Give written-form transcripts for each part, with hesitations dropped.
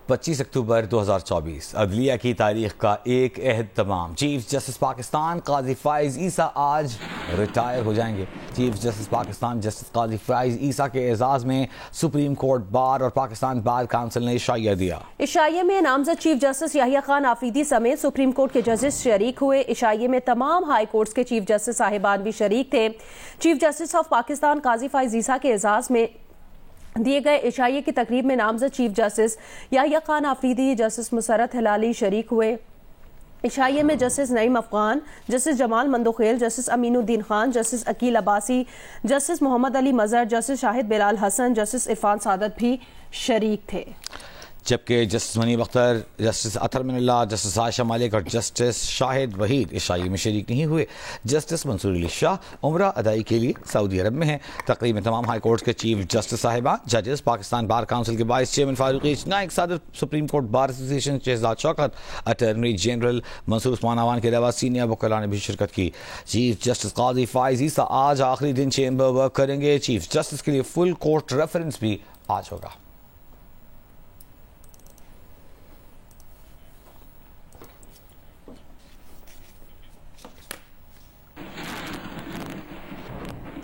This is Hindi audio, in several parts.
25 अक्टूबर 2024 अदलिया की तारीख का एक अहद तमाम। चीफ जस्टिस पाकिस्तान काजी फाइज ईसा आज रिटायर हो जाएंगे। Chief justice Pakistan justice Qazi Faez ईसा के एजाज़ में सुप्रीम कोर्ट बार और पाकिस्तान बार काउंसिल ने इशाइया दिया। इशाइये में नामजद चीफ जस्टिस याहिया खान आफरीदी समेत सुप्रीम कोर्ट के जजेस शरीक हुए। इशाइये में तमाम हाई कोर्ट्स के चीफ जस्टिस साहिबान भी शरीक थे। चीफ जस्टिस ऑफ पाकिस्तान काजी फाइज ईसा के एजाज़ में दिए गए इशाइये की तकरीब में नामजद chief justice Yahya Khan Afridi, justice Musarrat Hilali शरीक हुए। इशाइये में justice Naeem Afghan, justice Jamal Mandokhail, justice Aminuddin Khan, justice Aqeel Abbasi, justice Mohammad Ali Mazhar, justice Shahid Bilal Hassan, justice Irfan Saadat भी शरीक थे। जबकि justice Munib Akhtar, justice Athar Minallah, justice Ayesha Malik और जस्टिस शाहिद वहीद इशाइये में शरीक नहीं हुए। जस्टिस मंसूर अली शाह उम्रा अदाई के लिए सऊदी अरब में हैं। तकरीब में तमाम हाई कोर्ट के चीफ जस्टिस साहिबान, जजेस, पाकिस्तान बार काउंसिल के vice chairman Farooq H, Naek सदर supreme court bar association Shahzad Shaukat, attorney general Mansoor Usman Awan के अलावा सीनियर वकला ने भी शिरकत की। चीफ जस्टिस काजी फाइज ईसा आज आखिरी दिन चेंबर वर्क करेंगे। चीफ जस्टिस के लिए फुल कोर्ट रेफरेंस भी आज होगा।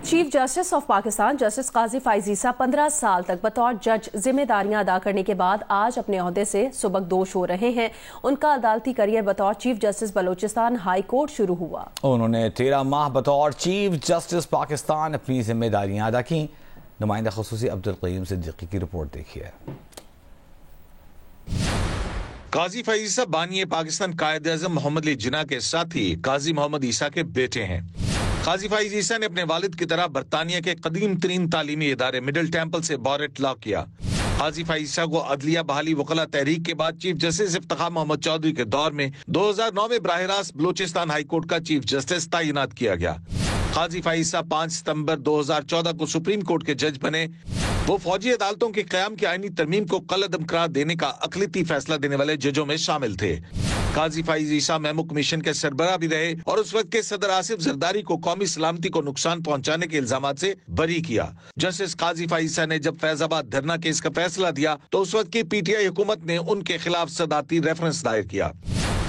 Chief justice of Pakistan justice Qazi Faez Isa 15 साल तक बतौर जज जिम्मेदारियां अदा करने के बाद आज अपने ओहदे से सुबकदोश हो रहे हैं। उनका अदालती करियर बतौर chief justice Balochistan high court शुरू हुआ। उन्होंने 13 माह बतौर चीफ जस्टिस पाकिस्तान अपनी जिम्मेदारियां अदा की। नुमाइंदा खुसूसी अब्दुल क़य्यूम सिद्दीकी की रिपोर्ट देखिए। काजी फाइज ईसा बानी पाकिस्तान कायद आज़म मोहम्मद अली जिन्ना के साथी काजी मोहम्मद ईसा के बेटे हैं। काजी फाइज ईसा ने अपने वालिद की तरह बरतानिया के कदीम तरीन तालीमी इदारे मिडिल टेम्पल से बॉरेट लॉ किया। काजी फाइज ईसा को अदलिया बहाली वकला तहरीक के बाद चीफ जस्टिस इफ्तिखार मोहम्मद चौधरी के दौर में 2009 में बराह रास्त बलोचिस्तान हाई कोर्ट का चीफ जस्टिस तैनात किया गया। काजी फाइज ईसा 5 सितंबर 2014 को सुप्रीम कोर्ट के जज बने। वो फौजी अदालतों के क़याम की आईनी तरमीम को कलअदम करार देने का अक़लियती फैसला देने वाले जजों में शामिल थे। काजी फाइज ईसा मेमो कमीशन के सरबराह भी रहे और उस वक्त के सदर आसिफ जरदारी को कौमी सलामती को नुकसान पहुंचाने के इल्जामात से बरी किया। जस्टिस काजी फाइज ईसा ने जब फैजाबाद धरना केस का फैसला दिया तो उस वक्त की पीटीआई हुकूमत ने उनके खिलाफ सदाती रेफरेंस दायर किया।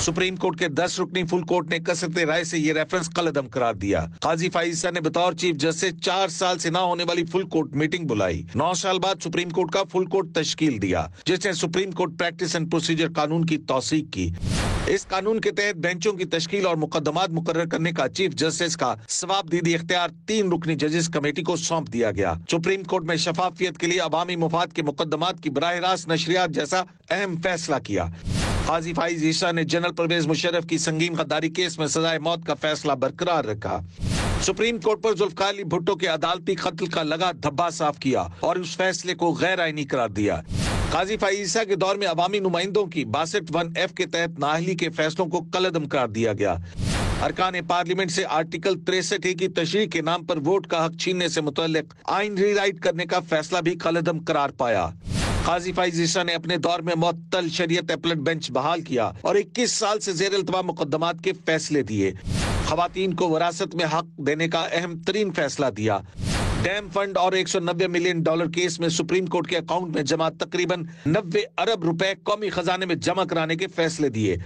सुप्रीम कोर्ट के 10 रुकनी फुल कोर्ट ने कसरत राय से ये रेफरेंस कलअदम करार दिया। काजी फाइज ईसा ने बतौर चीफ जस्टिस 4 साल से ना होने वाली फुल कोर्ट मीटिंग बुलाई। 9 साल बाद सुप्रीम कोर्ट का फुल कोर्ट तश्कील दिया, जिसने supreme court practice and procedure कानून की तौसीक की। इस कानून के तहत बेंचों की तश्कील और मुकदमात मुकर्रर करने का चीफ जस्टिस का सवाबदीदी इख्तियार 3 रुकनी जजेस कमेटी को सौंप दिया गया। सुप्रीम कोर्ट में शफाफियत के लिए अवामी मुफाद के मुकदमात की बराह रास्त नशरियात जैसा अहम फैसला किया। काजी फाइज ईसा ने जनरल परवेज मुशर्रफ की संगीन गद्दारी केस में सजाए मौत का फैसला बरकरार रखा। सुप्रीम कोर्ट पर जुल्फकार अली भुट्टो के अदालती कत्ल का लगा धब्बा साफ किया और उस फैसले को गैर आईनी करार दिया। काजी फाइज ईसा के दौर में अवामी नुमाइंदों की 62(1)(f) के तहत नाअहली के फैसलों को कलअदम करार दिया गया। अरकान पार्लियामेंट से आर्टिकल 63 की तशरीह के नाम पर वोट का हक छीनने से मुतल्लिक आइन रीराइट करने का फैसला भी कलअदम करार पाया। काजी फाइज ईसा ने अपने दौर में मुअत्तल शरीयत अपीलेट बेंच बहाल किया और 21 साल से ज़ेर इल्तवा मुकदमात के फैसले दिए। खवातीन को वरासत में हक देने का अहम तरीन फैसला दिया। डैम फंड और $190 मिलियन केस में सुप्रीम कोर्ट के अकाउंट में जमा तकरीबन 90 अरब रुपए कौमी खजाने में जमा कराने के फैसले दिए।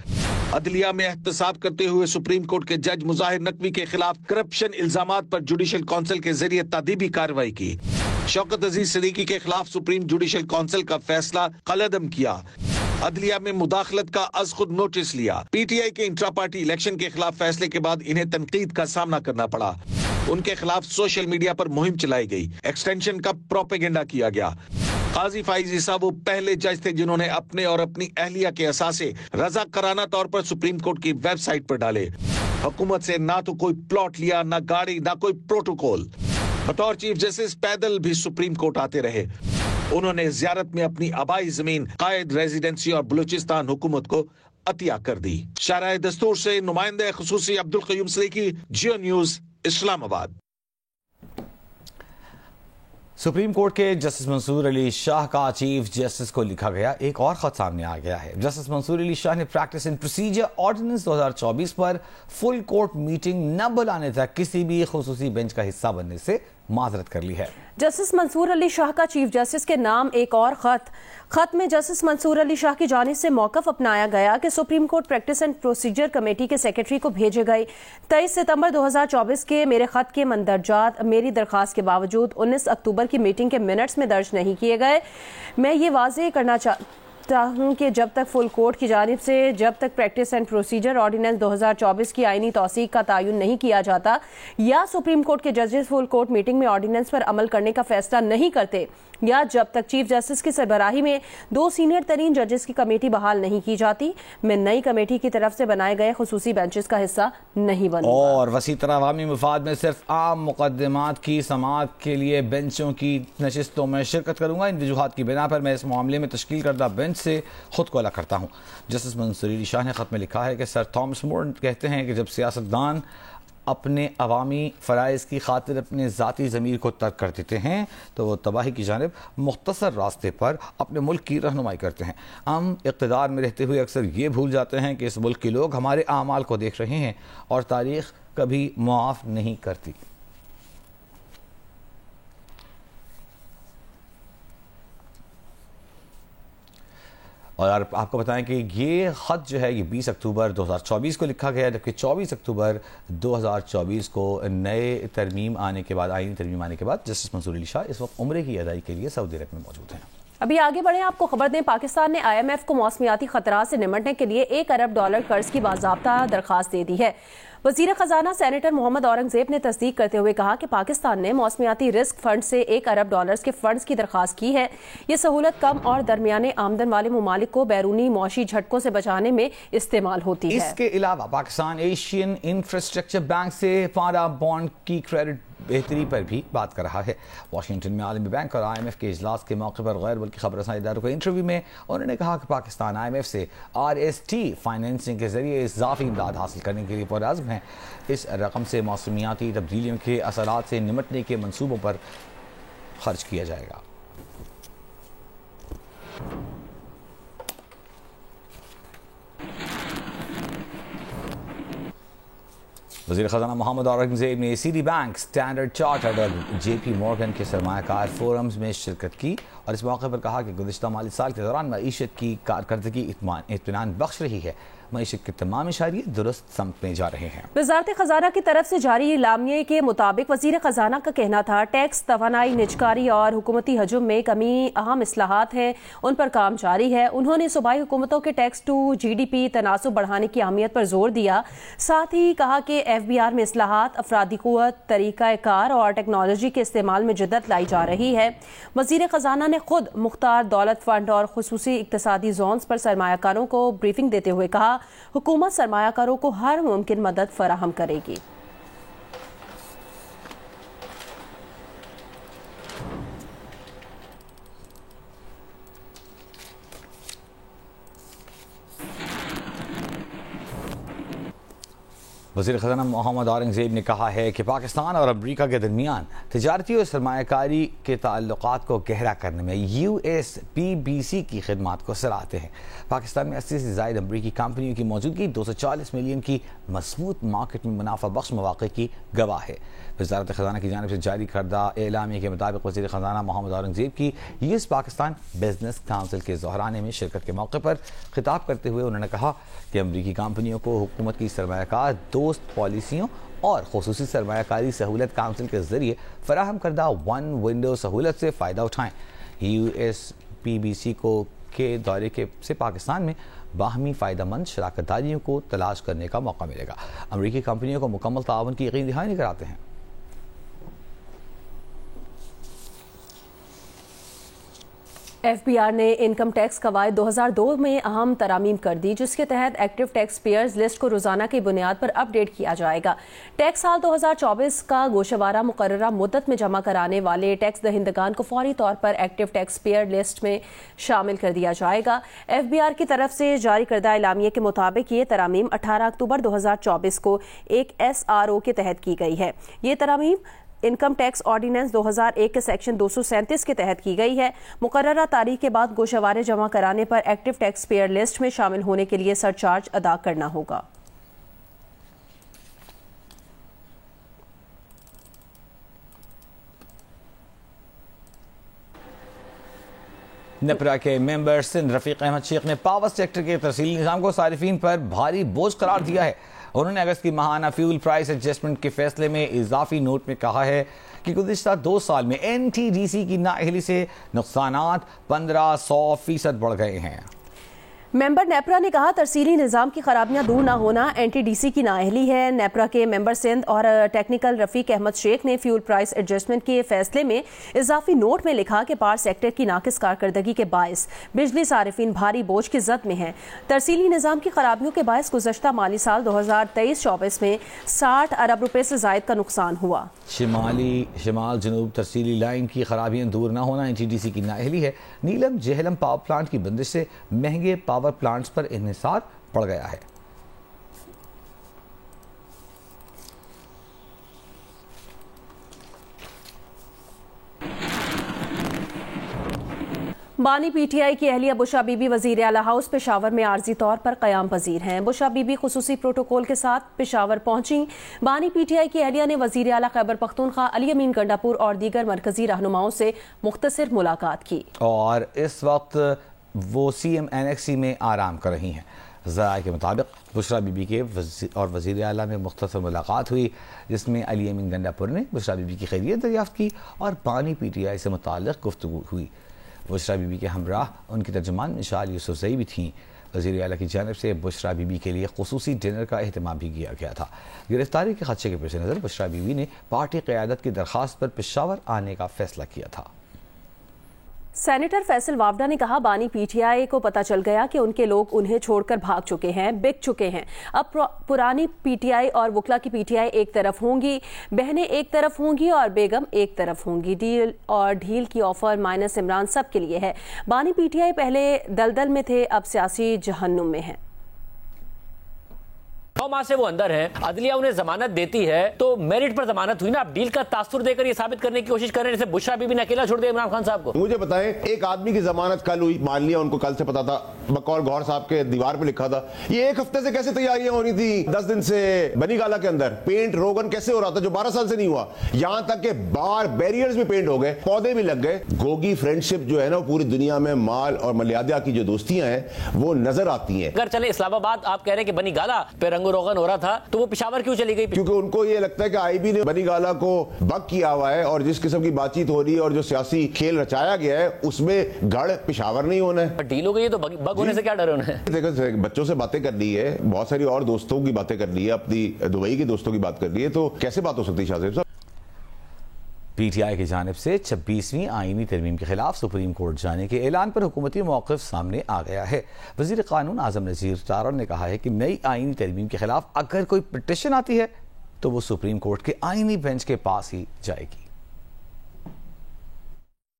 अदलिया में एहतसाब करते हुए सुप्रीम कोर्ट के जज मुजाहिर नकवी के खिलाफ करप्शन इल्जामात पर जुडिशल काउंसिल के जरिए तादीबी कार्रवाई की। शौकत अजीज सिद्दीकी के खिलाफ सुप्रीम जुडिशल काउंसिल का फैसला कलअदम किया। अदलिया में मुदाखलत का अज खुद नोटिस लिया। पीटीआई के इंट्रा पार्टी इलेक्शन के खिलाफ फैसले के बाद इन्हें तनकीद का सामना करना पड़ा। उनके खिलाफ सोशल मीडिया पर मुहिम चलाई गई, एक्सटेंशन का प्रोपेगेंडा किया गया। काजी फाइज ईसा वो पहले जज थे जिन्होंने अपने और अपनी अहलिया के असासे रज़ाकाराना तौर पर सुप्रीम कोर्ट की वेबसाइट पर डाले। हुकूमत से ना तो कोई प्लॉट लिया, ना गाड़ी, ना कोई प्रोटोकॉल। बतौर चीफ जस्टिस पैदल भी सुप्रीम कोर्ट आते रहे। उन्होंने जियारत में अपनी आबाई जमीन कायद रेजिडेंसी और बलूचिस्तान हुकूमत को अतिया कर दी। शाराए दस्तूर से नुमाइंदा खुसूसी अब्दुल क़य्यूम सिद्दीकी, जियो न्यूज, इस्लामाबाद। सुप्रीम कोर्ट के जस्टिस मंसूर अली शाह का चीफ जस्टिस को लिखा गया एक और खत सामने आ गया है। जस्टिस मंसूर अली शाह ने प्रैक्टिस एंड प्रोसीजर ऑर्डिनेंस 2024 पर फुल कोर्ट मीटिंग न बुलाने तक किसी भी खुसूसी बेंच का हिस्सा बनने से माजरत कर ली है। जस्टिस मंसूर अली शाह का चीफ जस्टिस के नाम एक और खत में जस्टिस मंसूर अली शाह की जानिब से मौक़िफ़ अपनाया गया कि supreme court practice and procedure committee के सेक्रेटरी को भेजे गए 23 सितंबर 2024 के मेरे खत के मंदरजात मेरी दरख्वास्त के बावजूद 19 अक्टूबर की मीटिंग के मिनट्स में दर्ज नहीं किए गए। मैं ये वाज़ेह करना चाहता हूँ कि जब तक फुल कोर्ट की जानिब से जब तक प्रैक्टिस एंड प्रोसीजर ऑर्डिनेंस 2024 की आईनी तौसीक का तयन नहीं किया जाता या सुप्रीम कोर्ट के जजेस फुल कोर्ट मीटिंग में ऑर्डिनेंस पर अमल करने का फैसला नहीं करते या जब तक चीफ जस्टिस की सरबराही में 2 सीनियर तरीन जजेस की कमेटी बहाल नहीं की जाती, मैं नई कमेटी की तरफ से बनाए गए खुसूसी बेंचेस का हिस्सा नहीं बनूंगा। और वसी तरह अवामी मुफाद में सिर्फ आम मुकदमात की समाअत के लिए बेंचों की नशिस्तों में शिरकत करूंगा। इन वजूहात की बिना पर मैं इस मामले में तश्कील करदा बेंच से खुद को अलग करता हूँ। जस्टिस मंसूर अली शाह ने खत में लिखा है कि सर थॉमस मोर कहते हैं कि जब सियासतदान अपने अवामी फ़राइज़ की खातिर अपने ज़ाती ज़मीर को तर्क कर देते हैं तो वो तबाही की जानिब मुख्तसर रास्ते पर अपने मुल्क की रहनुमाई करते हैं। हम इक़्तिदार में रहते हुए अक्सर ये भूल जाते हैं कि इस मुल्क के लोग हमारे आमाल को देख रहे हैं और तारीख़ कभी मुआफ़ नहीं करती। और आपको बताएं कि ये ख़त जो है ये 20 अक्टूबर 2024 को लिखा गया, जबकि 24 अक्टूबर 2024 को नए तरमीम आने के बाद आईनी तरमीम आने के बाद जस्टिस मंसूर अली शाह इस वक्त उम्रे की अदाई के लिए सऊदी अरब में मौजूद हैं। अभी आगे बढ़े, आपको खबर दें, पाकिस्तान ने IMF को मौसमियाती खतरात से निपटने के लिए $1 अरब कर्ज की बाज़ाब्ता दरख्वास्त दे दी है। वज़ीर ख़जाना सेनेटर मोहम्मद औरंगज़ेब ने तस्दीक करते हुए कहा कि पाकिस्तान ने मौसमियाती रिस्क फंड से $1 अरब के फंड्स की दरख्वास्त की है। ये सहूलत कम और दरमियाने आमदन वाले ममालिक को बैरूनी मौशी झटकों से बचाने में इस्तेमाल होती है। इसके अलावा पाकिस्तान एशियन इंफ्रास्ट्रक्चर बैंक से पारा बॉन्ड की क्रेडिट बेहतरी पर भी बात कर रहा है। वाशिंगटन में आलमी बैंक और IMF के इजलास के मौके पर गैर मुल्की खबर रसां इदारों के इंटरव्यू में उन्होंने कहा कि पाकिस्तान IMF से RST फाइनेंसिंग के जरिए इजाफी इमदाद हासिल करने के लिए पुरअज़्म है। इस रकम से मौसमियाती तब्दीलियों के असरात से निमटने के मनसूबों पर खर्च किया जाएगा। वज़ीर ख़ज़ाना मोहम्मद औरंगज़ेब ने सिटी बैंक, स्टैंडर्ड चार्टर्ड और JP मॉर्गन के सरमायाकार फोरम्स में शिरकत की और इस मौके पर कहा कि गुज़िश्ता माली साल के दौरान मईशत की कारकर्दगी इत्मीनान बख्श रही है। मईशत के तमाम इशारे दुरुस्त समत में जा रहे हैं। वज़ारत ख़ज़ाना की तरफ से जारी इलामिये के मुताबिक वज़ीर ख़ज़ाना का कहना था टैक्स, तवानाई, निजकारी और हुकूमती हजम में कमी अहम इस्लाहात हैं, उन पर काम जारी है। उन्होंने सूबाई हुकूमतों के टैक्स टू GDP तनासुब बढ़ाने की अहमियत पर जोर दिया। साथ ही कहा कि FBR में इस्लाहात, अफरादी क़ुव्वत, तरीक़ा कार और टेक्नोलॉजी के इस्तेमाल में जिद्दत लाई जा रही है। वज़ीर ख़ज़ाना ने खुद मुख्तार दौलत फंड और खुसूसी इक़्तिसादी जोन्स पर सरमायाकारों को ब्रीफिंग देते हुए कहा हुकूमत सरमायाकारों को हर मुमकिन मदद फराहम करेगी। वज़ीर ख़ज़ाना मोहम्मद औरंगज़ेब ने कहा है कि पाकिस्तान और अमरीका के दरमियान तजारती और सरमायाकारी के ताल्लुकात को गहरा करने में USPBC की खिदमात को सराहते हैं। पाकिस्तान में 80 से ज़ायद अमरीकी कंपनियों की मौजूदगी 240 मिलियन की मज़बूत मार्केट में मुनाफा बख्श मौक़े की गवाह है। वज़ारत ख़ज़ाना की जानिब से जारी करदा एलामिया के मुताबिक वज़ीर ख़ज़ाना मोहम्मद औरंगज़ेब की US पाकिस्तान बिजनेस काउंसिल के ज़ोहराने में शिरकत के मौके पर खिताब करते हुए उन्होंने कहा कि अमरीकी कंपनियों को हुकूमत की सरमायाकार दोस्त पॉलिसियों और खुसूसी सरमायाकारी सहूलत काउंसिल के जरिए फराहम करदा वन विंडो सहूलत से फ़ायदा उठाएँ। USPBC के दौरे से पाकिस्तान में बाहमी फ़ायदेमंद शराकत दारियों को तलाश करने का मौका मिलेगा। अमरीकी कंपनियों को मुकम्मल ताउन की यकीन दहानी कराते हैं। FBR ने इनकम टैक्स कवायद 2002 में अहम तरामीम कर दी, जिसके तहत एक्टिव टैक्स पेयर्स लिस्ट को रोजाना की बुनियाद पर अपडेट किया जाएगा। टैक्स साल 2024 का गोशवारा मुकर्ररा मुद्दत में जमा कराने वाले टैक्स दहिंदगान को फौरी तौर पर एक्टिव टैक्स पेयर लिस्ट में शामिल कर दिया जाएगा। FBR की तरफ से जारी करदा इलामिये के मुताबिक ये तरामीम 18 अक्टूबर 2024 को एक SRO के तहत की गई है। ये तरामीम इनकम टैक्स ऑर्डिनेंस 2001 के सेक्शन 237 के तहत की गई है। मुकर्ररा तारीख के बाद गोशवारे जमा कराने पर एक्टिव टैक्स पेयर लिस्ट में शामिल होने के लिए सरचार्ज अदा करना होगा। नेपरा के मेंबर सिंध रफीक अहमद शेख ने पावर सेक्टर के तरसीली निज़ाम को सारिफीन पर भारी बोझ करार दिया है। उन्होंने अगस्त की माहाना फ्यूल प्राइस एडजस्टमेंट के फैसले में इजाफी नोट में कहा है कि गुज़िश्ता 2 साल में NTDC की नाअहली से नुकसानात 1500% बढ़ गए हैं। मेंबर नेपरा ने कहा तरसीली निज़ाम की खराबियां दूर ना होना NTDC की नाअहली है। नेपरा के मेंबर सिंध और टेक्निकल रफीक अहमद शेख ने फ्यूल प्राइस एडजस्टमेंट के फैसले में इजाफी नोट में लिखा कि पावर सेक्टर की नाकिस कारकर्दगी के बायस बिजली सारिफीन भारी बोझ की जद में हैं। तरसीली निज़ाम की खराबियों के बायस गुज़श्ता माली साल 2023-24 में 60 अरब रुपए से जायद का नुकसान हुआ। शिमाल जनूब तरसीली लाइन की खराबियां दूर ना होना NTDC की नाअहली है। नीलम जेहलम पावर प्लांट की बंदिश से महंगे पावर प्लांट्स पर इन्हिसार पड़ गया है। बानी PTI की अहलिया बुशरा बीबी वजीर आला हाउस पेशावर में आर्जी तौर पर क़याम पजीर हैं। बुशरा बीबी खुसूसी प्रोटोकॉल के साथ पेशावर पहुंची। बानी PTI की अहलिया ने वजीर आला खैबर पख्तूनख्वा अली अमीन गंडापुर और दीगर मरकजी रहनुमाओं से मुख्तसर मुलाकात की और इस वक्त वो CM NXC में आराम कर रही हैं। ज़राए के मुताबिक बुशरा बीबी के और वज़ीर आला में मुख्तसर मुलाकात हुई, जिसमें अली अमीन गंडापुर ने बुशरा बीबी की खैरियत दरियाफ्त की और बानी PTI से मुताल्लिक़ गुफ्तगू हुई। बुशरा बीबी के हमराह उनकी तर्जुमान मिशाल यूसुफ़ज़ई भी थीं। वज़ीर आला की जानिब से बुशरा बीबी के लिए खुसूसी डिनर का अहतमाम भी किया गया था। गिरफ्तारी के खदशे के पेश नज़र बुशरा बीबी ने पार्टी क़यादत की दरख्वास्त पर पेशावर आने का फैसला किया था। सेनेटर फैसल वावडा ने कहा बानी PTI को पता चल गया कि उनके लोग उन्हें छोड़कर भाग चुके हैं, बिक चुके हैं। अब पुरानी PTI और वकला की PTI एक तरफ होंगी, बहनें एक तरफ होंगी और बेगम एक तरफ होंगी। डील और ढील की ऑफर माइनस इमरान सब के लिए है। बानी PTI पहले दलदल में थे, अब सियासी जहन्नुम में है। 9 माह से वो अंदर हैं, अदलिया उन्हें जमानत देती है तो मेरिट पर जमानत हुई ना। आप डील का तासुर देकर ये साबित करने की कोशिश कर रहे हैं जैसे बुशरा बीबी ने अकेला छोड़ दिया इमरान खान साहब को। मुझे बताएं, एक आदमी की जमानत कल हुई, मान लिया उनको कल से पता था, बकौल गौर साहब के दीवार पे लिखा था। ये एक हफ्ते से कैसे तैयारियां होनी थी? 10 दिन से बनी गाला के अंदर पेंट रोगन कैसे हो रहा था जो 12 साल से नहीं हुआ? यहां तक के बार बैरियर्स भी पेंट हो गए, पौधे भी लग गए। गोगी फ्रेंडशिप जो है ना, पूरी दुनिया में माल और मल्यादा की जो दोस्तियां हैं वो नजर आती हैं। अगर चले इस्लामाबाद, आप कह रहे हैं कि बनी गाला पे रंगो रोगन हो रहा था, तो वो पेशावर क्यों चली गई? क्योंकि उनको ये लगता है कि IB ने बनी गाला को बग किया हुआ है और जिस किस्म की बातचीत हो रही है और जो सियासी खेल रचाया गया है उसमें गढ़ पेशावर नहीं होना है। डील हो गई है तो बग होने से क्या डर है? देखो, बच्चों से बातें कर ली है, बहुत सारी और दोस्तों की बातें कर ली है, अपनी दुबई के दोस्तों की बात कर ली है, तो कैसे बात हो सकती है शाह साहब? PTI की जानिब से 26वीं आईनी तरमीम के खिलाफ सुप्रीम कोर्ट जाने के ऐलान पर हुकूमती मौक़िफ़ सामने आ गया है। वज़ीर क़ानून आज़म नज़ीर तारड़ ने कहा है कि नई आईनी तरमीम के खिलाफ अगर कोई पिटिशन आती है तो वो सुप्रीम कोर्ट के आईनी बेंच के पास ही जाएगी।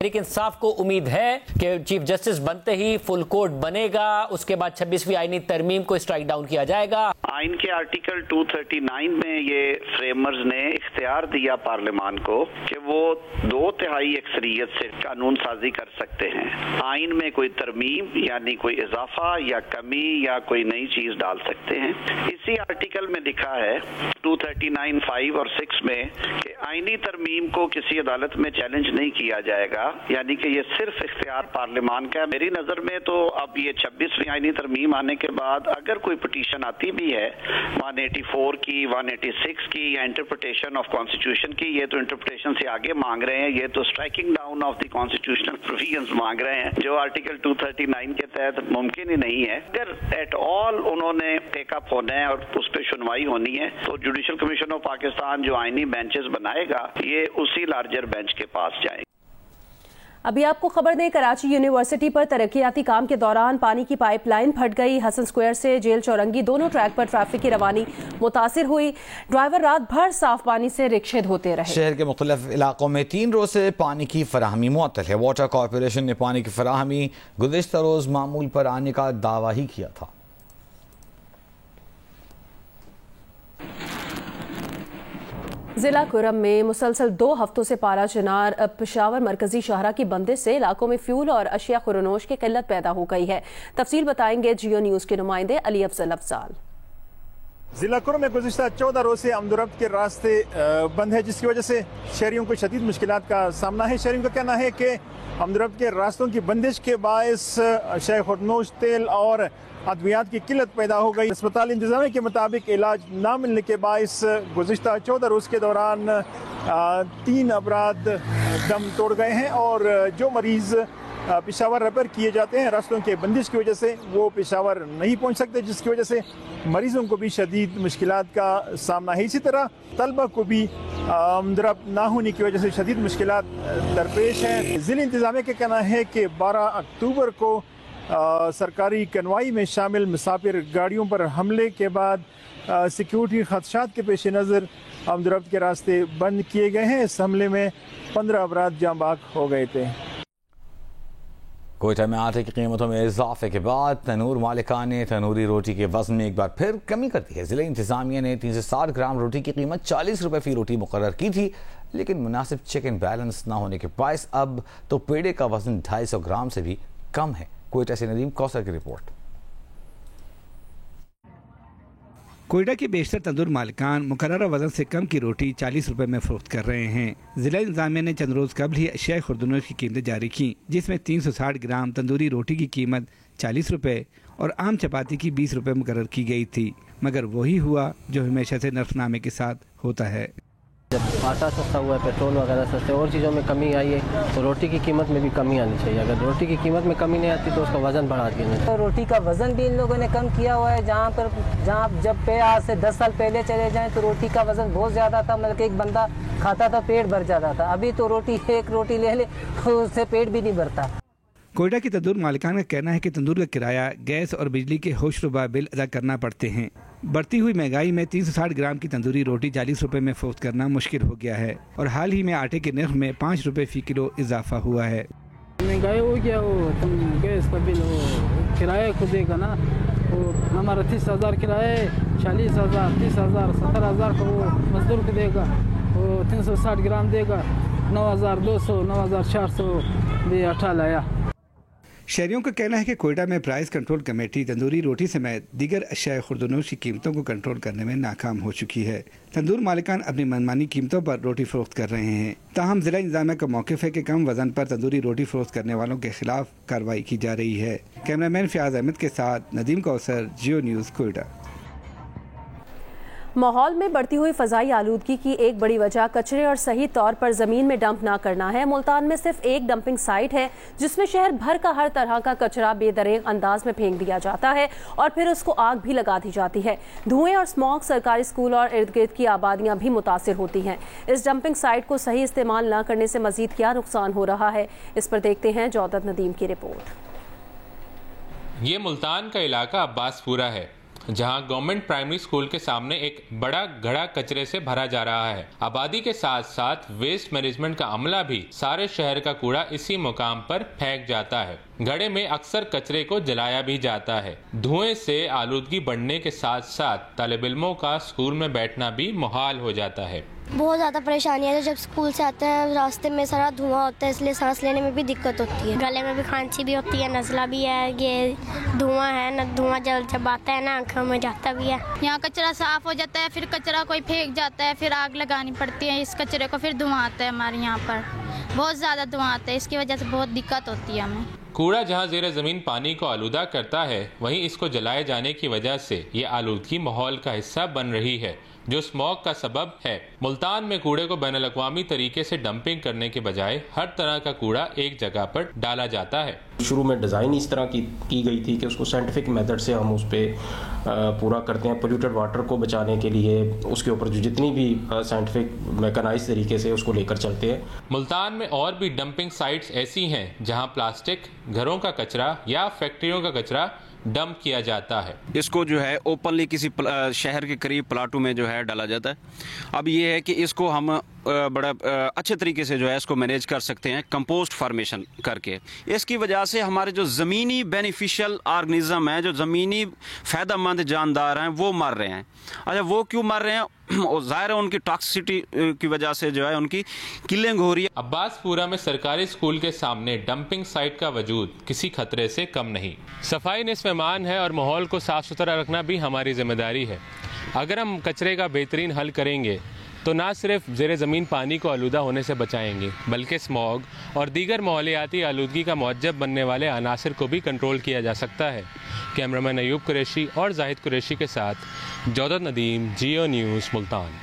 तहरीक इंसाफ को उम्मीद है कि चीफ जस्टिस बनते ही फुल कोर्ट बनेगा, उसके बाद 26वीं आईनी तरमीम को स्ट्राइक डाउन किया जाएगा। आइन के आर्टिकल 239 में ये फ्रेमर्स ने इख्तियार दिया पार्लियामान को कि वो 2/3 अक्सरियत से कानून साजी कर सकते हैं। आइन में कोई तरमीम यानी कोई इजाफा या कमी या कोई नई चीज डाल सकते हैं। इसी आर्टिकल में लिखा है 239 5 और 6 में कि आइनी तरमीम को किसी अदालत में चैलेंज नहीं किया जाएगा, यानी कि ये सिर्फ इख्तियार पार्लियामान का है। मेरी नजर में तो अब ये 26वीं आईनी तरमीम आने के बाद अगर कोई पिटीशन आती भी है 184 की, 186 की या इंटरप्रिटेशन ऑफ कॉन्स्टिट्यूशन की, ये तो इंटरप्रिटेशन से आगे मांग रहे हैं, ये तो striking down of the constitutional provisions मांग रहे हैं जो आर्टिकल 239 के तहत मुमकिन ही नहीं है। अगर एट ऑल उन्होंने टेकअप होना है और उस पर सुनवाई होनी है तो जुडिशल कमीशन ऑफ पाकिस्तान जो आईनी बेंचेस बनाएगा ये उसी लार्जर बेंच के पास जाएगा। अभी आपको खबर दें, कराची यूनिवर्सिटी पर तरक्याती काम के दौरान पानी की पाइपलाइन फट गई। हसन स्क्वायर से जेल चौरंगी दोनों ट्रैक पर ट्रैफिक की रवानी मुतासिर हुई। ड्राइवर रात भर साफ पानी से रिक्शे धोते रहे। शहर के मुख्तलिफ इलाकों में 3 रोज से पानी की फराहमी मुअत्तल है। वाटर कॉरपोरेशन ने पानी की फराहमी गुज़िश्ता रोज मामूल पर आने का दावा ही किया था। जिला कुरम में मुसलसल 2 हफ्तों से पारा चिनार पेशावर मरकजी शाहरा की बंदिश से इलाकों में फ्यूल और अशिया खुरनोश की किल्लत पैदा हो गई है। तफसील बताएंगे जियो न्यूज के नुमाइंदे अली अफजल अफजाल। जिला कुरु में गुज़िश्ता 14 रोज से आमदोरफ्त के रास्ते बंद है, जिसकी वजह से शहरियों को शदीद मुश्किलात का सामना है। शहरियों का कहना है कि आमदोरफ्त के रास्तों की बंदिश के बायस शय खुदनोश, तेल और अद्वियात की किल्लत पैदा हो गई। अस्पताल इंतजामिया के मुताबिक इलाज ना मिलने के बायस गुज़िश्ता 14 रोज के दौरान 3 अफराद दम तोड़ गए हैं और जो मरीज़ पेशावर रेफर किए जाते हैं, रास्तों के बंदिश की वजह से वो पेशावर नहीं पहुंच सकते, जिसकी वजह से मरीजों को भी शदीद मुश्किलात का सामना है। इसी तरह तलबा को भी आमदरफ्त ना होने की वजह से शदीद मुश्किलात दरपेश हैं। ज़िला इंतजामिया का कहना है कि 12 अक्टूबर को सरकारी कन्वाई में शामिल मुसाफिर गाड़ियों पर हमले के बाद सिक्योरिटी खदशात के पेश नज़र आमदरफ्त के रास्ते बंद किए गए हैं। इस हमले में 15 अफराद जाँ बाग हो गए थे। कोयटा में आटे की कीमतों में इजाफे के बाद तनूर मालिकान ने तनूरी रोटी के वजन में एक बार फिर कमी कर दी है। जिला इंतजामिया ने 360 ग्राम रोटी की कीमत 40 रुपये फी रोटी मुकर्रर की थी, लेकिन मुनासिब चेक एंड बैलेंस ना होने के बायस अब तो पेड़े का वजन 250 ग्राम से भी कम है। कोयटा से नदीम कौसर की रिपोर्ट। कोयटा के बेशतर तंदूर मालिकान मुकर्रर वजन से कम की रोटी 40 रुपए में फरोख्त कर रहे हैं। जिला इंतजामिया ने चंद रोज कबल ही अशिया खुर्दनोश की कीमतें जारी की, जिसमें 360 ग्राम तंदूरी रोटी की कीमत 40 रुपए और आम चपाती की 20 रुपए मुकर्रर की गई थी, मगर वही हुआ जो हमेशा से नरफनामे के साथ होता है। जब आटा सस्ता हुआ है, पेट्रोल वगैरह सस्ते, और चीज़ों में कमी आई है, तो रोटी की कीमत में भी कमी आनी चाहिए। अगर रोटी की कीमत में कमी नहीं आती तो उसका वज़न बढ़ा देना चाहिए। तो रोटी का वज़न भी इन लोगों ने कम किया हुआ है। जहाँ जब पे आज से 10 साल पहले चले जाएं तो रोटी का वज़न बहुत ज़्यादा था, मतलब कि एक बंदा खाता था पेट भर जाता था। अभी तो एक रोटी ले उससे पेट भी नहीं भरता। कोयटा की तंदूर मालिकान का कहना है कि तंदूर का किराया, गैस और बिजली के होशरुबा बिल अदा करना पड़ते हैं। बढ़ती हुई महंगाई में 360 ग्राम की तंदूरी रोटी 40 रुपए में फरोख्त करना मुश्किल हो गया है और हाल ही में आटे के नर्ख में 5 रुपए फी किलो इजाफा हुआ है। महंगाई हो गया, वो गैस का बिल, वो किराया खुद देगा ना। वो हमारा 30,000 किराया है, 40,000, 30,000, 70,000 का वो मजदूर को देगा, वो 360 ग्राम देगा, 9,200, 9,400 भी आटा लाया। शहरियों का कहना है कि कोयटा में प्राइस कंट्रोल कमेटी तंदूरी रोटी समेत दीगर अशिया खुर्दनोश की कीमतों को कंट्रोल करने में नाकाम हो चुकी है। तंदूर मालिकान अपनी मनमानी कीमतों पर रोटी फरोख्त कर रहे हैं। ताहम जिला इंतजामिया का मौक़िफ़ है कि कम वजन पर तंदूरी रोटी फरोख्त करने वालों के खिलाफ कार्रवाई की जा रही है। कैमरामैन फयाज अहमद के साथ नदीम कौसर, जियो न्यूज़, कोयटा। माहौल में बढ़ती हुई फ़ज़ाई आलूदगी की एक बड़ी वजह कचरे और सही तौर पर ज़मीन में डंप ना करना है। मुल्तान में सिर्फ एक डंपिंग साइट है जिसमें शहर भर का हर तरह का कचरा बेदरेग अंदाज में फेंक दिया जाता है और फिर उसको आग भी लगा दी जाती है। धुएं और स्मॉग सरकारी स्कूल और इर्द गिर्द की आबादियाँ भी मुतासिर होती हैं। इस डंपिंग साइट को सही इस्तेमाल न करने से मज़ीद क्या नुकसान हो रहा है, इस पर देखते हैं जौदत नदीम की रिपोर्ट। ये मुल्तान का इलाका अब्बासपुरा है, जहां गवर्नमेंट प्राइमरी स्कूल के सामने एक बड़ा घड़ा कचरे से भरा जा रहा है। आबादी के साथ साथ वेस्ट मैनेजमेंट का अमला भी सारे शहर का कूड़ा इसी मुकाम पर फेंक जाता है। घड़े में अक्सर कचरे को जलाया भी जाता है। धुएं से आलूदगी बढ़ने के साथ साथ तालिब इल्मों का स्कूल में बैठना भी मुहाल हो जाता है। बहुत ज़्यादा परेशानी है। जब स्कूल से आते हैं रास्ते में सारा धुआं होता है, इसलिए सांस लेने में भी दिक्कत होती है। गले में भी खांसी भी होती है, नज़ला भी है। ये धुआं है ना, धुआं जब आता है ना आँखों में जाता भी है। यहाँ कचरा साफ हो जाता है, फिर कचरा कोई फेंक जाता है, फिर आग लगानी पड़ती है इस कचरे को, फिर धुआं आता है। हमारे यहाँ पर बहुत ज़्यादा धुआं आता है, इसकी वजह से बहुत दिक्कत होती है हमें। कूड़ा जहां ज़ेरे ज़मीन पानी को आलूदा करता है, वहीं इसको जलाए जाने की वजह से ये आलूदगी माहौल का हिस्सा बन रही है, जो स्मॉग का सबब है। मुल्तान में कूड़े को बैनुल-अक़वामी तरीके से डंपिंग करने के बजाय हर तरह का कूड़ा एक जगह पर डाला जाता है। शुरू में डिज़ाइन इस तरह की गई थी कि उसको साइंटिफिक मेथड से हम उस पर पूरा करते हैं, पोल्यूटेड वाटर को बचाने के लिए उसके ऊपर जो जितनी भी साइंटिफिक मैकेनाइज तरीके से उसको लेकर चलते हैं। मुल्तान में और भी डंपिंग साइट्स ऐसी हैं जहां प्लास्टिक, घरों का कचरा या फैक्ट्रियों का कचरा डंप किया जाता है। इसको जो है ओपनली किसी शहर के करीब प्लाटों में जो है डाला जाता है। अब ये है कि इसको हम बड़ा अच्छे तरीके से जो है इसको मैनेज कर सकते हैं कंपोस्ट फार्मेशन करके। इसकी वजह से हमारे जो ज़मीनी बेनिफिशियल ऑर्गेनिज्म हैं, जो ज़मीनी फ़ायदेमंद जानदार हैं, वो मर रहे हैं। अच्छा, वो क्यों मर रहे हैं? ज़ाहिर है उनकी टॉक्सिसिटी की वजह से जो है उनकी किलिंग हो रही है। अब्बासपुरा में सरकारी स्कूल के सामने डंपिंग साइट का वजूद किसी खतरे से कम नहीं। सफाई निस्फ़ ईमान है और माहौल को साफ सुथरा रखना भी हमारी जिम्मेदारी है। अगर हम कचरे का बेहतरीन हल करेंगे तो ना सिर्फ ज़ेरे ज़मीन पानी को आलूदा होने से बचाएंगे, बल्कि स्मॉग और दीगर माहौलियाती आलूदगी का मुअज्जब बनने वाले अनासर को भी कंट्रोल किया जा सकता है। कैमरामैन अयूब कुरैशी और जाहिद कुरैशी के साथ जौदत नदीम, जियो न्यूज़, मुल्तान।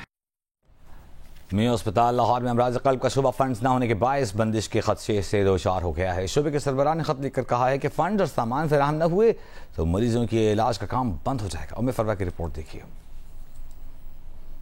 मियां अस्पताल लाहौर में अमराज क़ल्ब का शुबा फंड्स न होने के बायस बंदिश के खदशे से दो चार हो गया है। शुबे के सरबराह ने खत लिखकर कहा है कि फंड और सामान फराहम न हुए तो मरीजों के इलाज का काम बंद हो जाएगा। उम्मे फरवा की रिपोर्ट देखिए।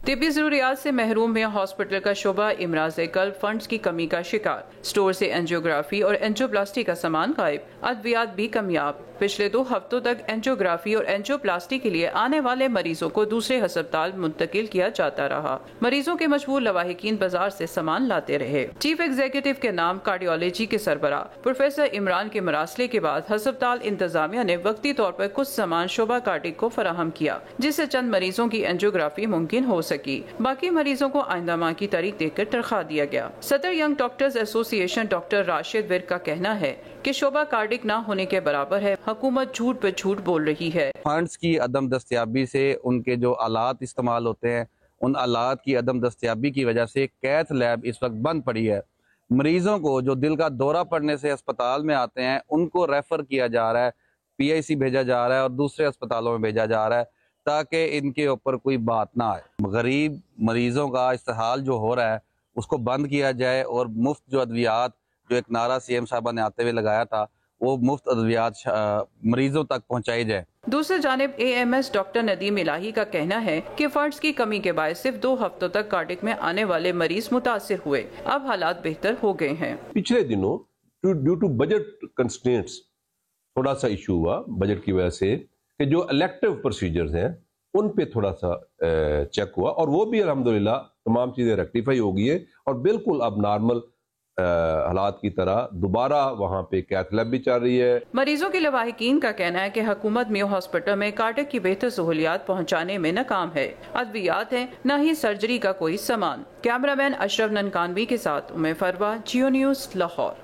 तिब्बी जरूरियात से महरूम मियां हॉस्पिटल का शोबा इमराज क़ल्ब फंड्स की कमी का शिकार। स्टोर से एंजियोग्राफी और एंजियोप्लास्टी का सामान गायब, अद्वियात भी कमियाब। पिछले 2 हफ्तों तक एंजियोग्राफी और एंजियोप्लास्टी के लिए आने वाले मरीजों को दूसरे अस्पताल मुंतकिल किया जाता रहा। मरीजों के मजबूर लवाहिकीन बाजार से सामान लाते रहे। चीफ एग्जीक्यूटिव के नाम कार्डियोलॉजी के सरबराह प्रोफेसर इमरान के मरासले के बाद अस्पताल इंतजामिया ने वक्ती तौर पर कुछ सामान शोबा कार्डिक को फराहम किया, जिससे चंद मरीजों की एंजियोग्राफी मुमकिन हो सकी। बाकी मरीजों को आइंदा माह की तारीख देकर तनख्वाह दिया गया। सदर young doctors association doctor Rashid Virk का कहना है कि शोबा कार्डिक ना होने के बराबर है। हुकूमत झूठ पे झूठ बोल रही है। फंड्स की अदम दस्तयाबी से उनके जो आलात इस्तेमाल होते हैं, उन आलात की अदम दस्तयाबी की वजह से कैथ लैब इस वक्त बंद पड़ी है। मरीजों को जो दिल का दौरा पड़ने से अस्पताल में आते हैं उनको रेफर किया जा रहा है, PIC भेजा जा रहा है और दूसरे अस्पतालों में भेजा जा रहा है ताकि इनके ऊपर कोई बात ना आए। गरीब मरीजों का इस्तेहाल जो हो रहा है उसको बंद किया जाए और मुफ्त जो अद्वियात, जो एक नारा CM साहबा ने आते हुए लगाया था, वो मुफ्त अद्वियात मरीजों तक पहुंचाई जाए। दूसरी जानिब AMS डॉक्टर नदीम इलाही का कहना है कि फंड्स की कमी के बाद सिर्फ 2 हफ्तों तक कार्डिक में आने वाले मरीज मुतासिर हुए। अब हालात बेहतर हो गए हैं। पिछले दिनों ड्यू टू बजट कंस्ट्रेंट्स थोड़ा सा इशू हुआ बजट की वजह से कि जो इलेक्टिव प्रोसीजर्स हैं उन पे थोड़ा सा चेक हुआ और वो भी अल्हम्दुलिल्लाह तमाम चीज़ें रेक्टिफाई हो गई है और बिल्कुल अब नॉर्मल हालात की तरह दोबारा वहाँ पे कैथ लैब भी चल रही है। मरीजों के लवाहिकीन का कहना है कि हुकूमत मियो हॉस्पिटल में कार्डिक की बेहतर सहूलियात पहुँचाने में नाकाम है। अद्वियात है, न ही सर्जरी का कोई सामान। कैमरामैन अशरफ ननकानवी के साथ उम्मे फरवा, जियो न्यूज़, लाहौर।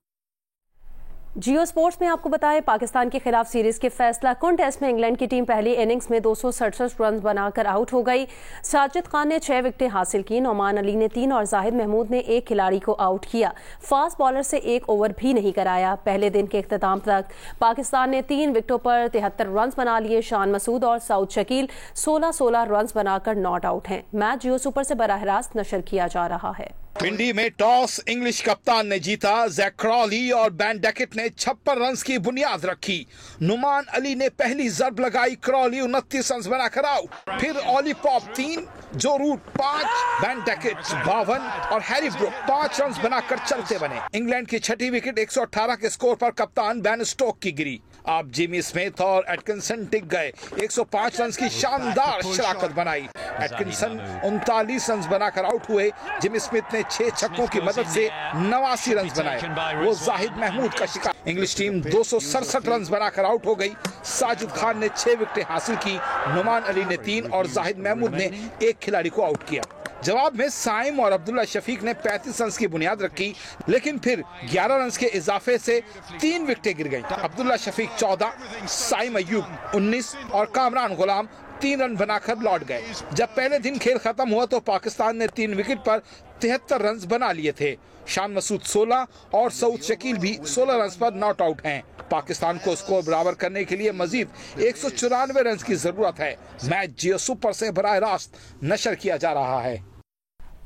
जियो स्पोर्ट्स में आपको बताएं, पाकिस्तान के खिलाफ सीरीज के फैसला कुन टेस्ट में इंग्लैंड की टीम पहली इनिंग्स में 267 रन बनाकर आउट हो गई। साजिद खान ने 6 विकेटें हासिल की, नौमान अली ने 3 और जाहिद महमूद ने 1 खिलाड़ी को आउट किया। फास्ट बॉलर से 1 ओवर भी नहीं कराया। पहले दिन के इख्तिताम तक पाकिस्तान ने 3 विकेटों पर 73 रन बना लिए। शान मसूद और सऊद शकील 16-16 रन बनाकर नॉट आउट हैं। मैच जियो सुपर से बराह रास्त नशर किया जा रहा है। पिंडी में टॉस इंग्लिश कप्तान ने जीता। जैक क्रॉली और बैन डैकेट ने 56 रन की बुनियाद रखी। नुमान अली ने पहली जर्ब लगाई, क्रॉली 29 रन बनाकर आउट। फिर ऑली पॉप 3, जो रूट 5, बैन डैकेट 52 और हैरी ब्रुक 5 रन बनाकर चलते बने। इंग्लैंड की छठी विकेट 118 के स्कोर पर कप्तान बैन स्टोक की गिरी। अब जिमी स्मिथ और एटकिंसन टिक गए। 105 रन की शानदार शराकत बनाई। एटकिंसन 39 रन बनाकर आउट हुए। जिमी स्मिथ ने 6 छक्कों की मदद से 89 रन बनाए। वो जाहिद महमूद का शिकार। इंग्लिश टीम 267 रन बनाकर आउट हो गई। साजिद खान ने 6 विकेटें हासिल की। नुमान अली ने 3 और जाहिद महमूद ने 1 खिलाड़ी को आउट किया। जवाब में साइम और अब्दुल्ला शफीक ने 35 रन की बुनियाद रखी, लेकिन फिर 11 रन के इजाफे से 3 विकेटें गिर गईं। अब्दुल्ला शफीक 14, साइम अयूब 19 और कामरान गुलाम 3 रन बनाकर लौट गए। जब पहले दिन खेल खत्म हुआ तो पाकिस्तान ने 3 विकेट पर 73 रन बना लिए थे। शान मसूद 16 और सऊद शकील भी 16 रन पर नॉट आउट हैं। पाकिस्तान को स्कोर बराबर करने के लिए मजीद 194 रन की जरूरत है। मैच जियो सुपर से बराह रास्त नशर किया जा रहा है।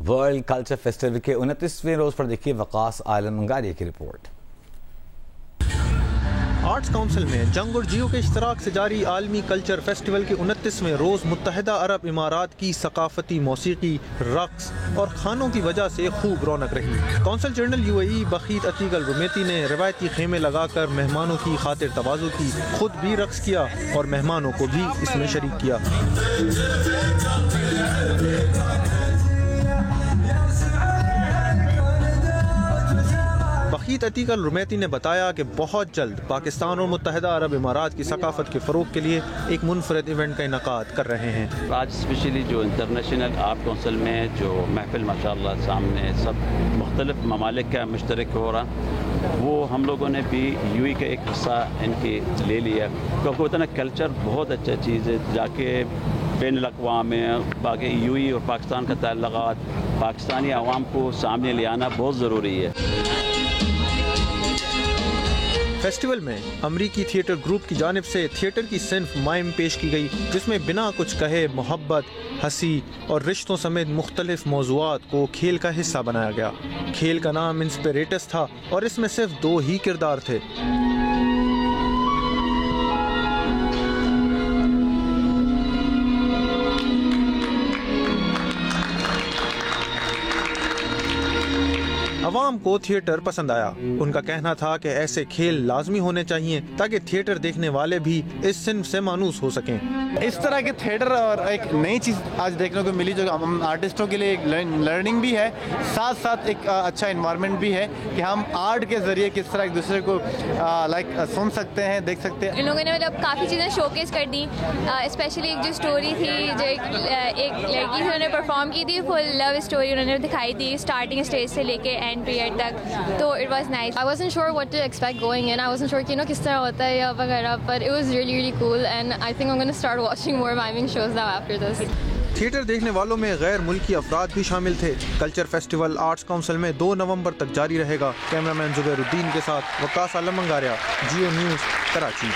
वर्ल्ड कल्चर फेस्टिवल के 29वें रोज पर देखिए वकास आलम अंगारी की रिपोर्ट। आर्ट्स काउंसिल में जंग और जियो के इश्तराक से जारी आलमी कल्चर फेस्टिवल के 29वें रोज़ मुत्तहिदा अरब इमारात की सकाफती मौसीकी, रक्स और खानों की वजह से खूब रौनक रही। कौंसल जनरल UAE बखीत अतीक अल रुमैती ने रवायती खेमे लगाकर मेहमानों की खातिर तवाज़ु की, खुद भी रक्स किया और मेहमानों को भी इसमें शरीक किया। बखीत अतीक अल रुमैती ने बताया कि बहुत जल्द पाकिस्तान और मुत्तहिदा अरब इमारात की सकाफत के फ़रोग के लिए एक मुनफरद इवेंट का इनकाद कर रहे हैं। आज स्पेशली जो इंटरनेशनल आर्ट काउंसिल में जो महफिल माशाअल्लाह सामने सब मुख्तलिफ ममालिक का मुश्तरक हो रहा, वो हम लोगों ने भी UAE का एक हिस्सा इनकी ले लिया, क्योंकि उतना कल्चर बहुत अच्छा चीज़ है। जाके बैनुल अक़वामी बाकी यूएई और पाकिस्तान का ताल्लुकात, पाकिस्तानी अवाम को सामने ले आना बहुत ज़रूरी है। फेस्टिवल में अमरीकी थिएटर ग्रुप की जानिब से थिएटर की सिन्फ माइम पेश की गई, जिसमें बिना कुछ कहे मोहब्बत, हंसी और रिश्तों समेत मुख्तलिफ मौज़ूआत को खेल का हिस्सा बनाया गया। खेल का नाम इंस्पिरेटस था और इसमें सिर्फ 2 ही किरदार थे। अवाम को थिएटर पसंद आया। उनका कहना था कि ऐसे खेल लाजमी होने चाहिए ताकि थिएटर देखने वाले भी इस सिन्फ से मानूस हो सकें। इस तरह के थिएटर और एक नई चीज़ आज देखने को मिली जो हम आर्टिस्टों के लिए एक लर्निंग भी है, साथ साथ एक अच्छा इन्वायरमेंट भी है कि हम आर्ट के जरिए किस तरह एक दूसरे को सुन सकते हैं, देख सकते हैं। इन लोगों ने मतलब काफ़ी चीज़ें शोकेस कर दी, स्पेशली एक जो स्टोरी थी जो एक लड़की थी उन्होंने परफॉर्म की थी, फुल लव स्टोरी उन्होंने दिखाई थी स्टार्टिंग स्टेज से लेके एंड पीरियड तक, तो it was nice. I wasn't sure what to expect going in, I wasn't sure कि किस तरह होता है या वगैरह, पर it was really really cool and I think I am gonna start watching more miming shows now after this. Theatre देखने वालों में गैर मुल्की अफराद भी शामिल थे। कल्चर फेस्टिवल आर्ट्स काउंसिल में 2 नवंबर तक जारी रहेगा। कैमरामैन जुबैरुद्दीन के साथ वकास आलम अंगारिया, जियो न्यूज़, कराची।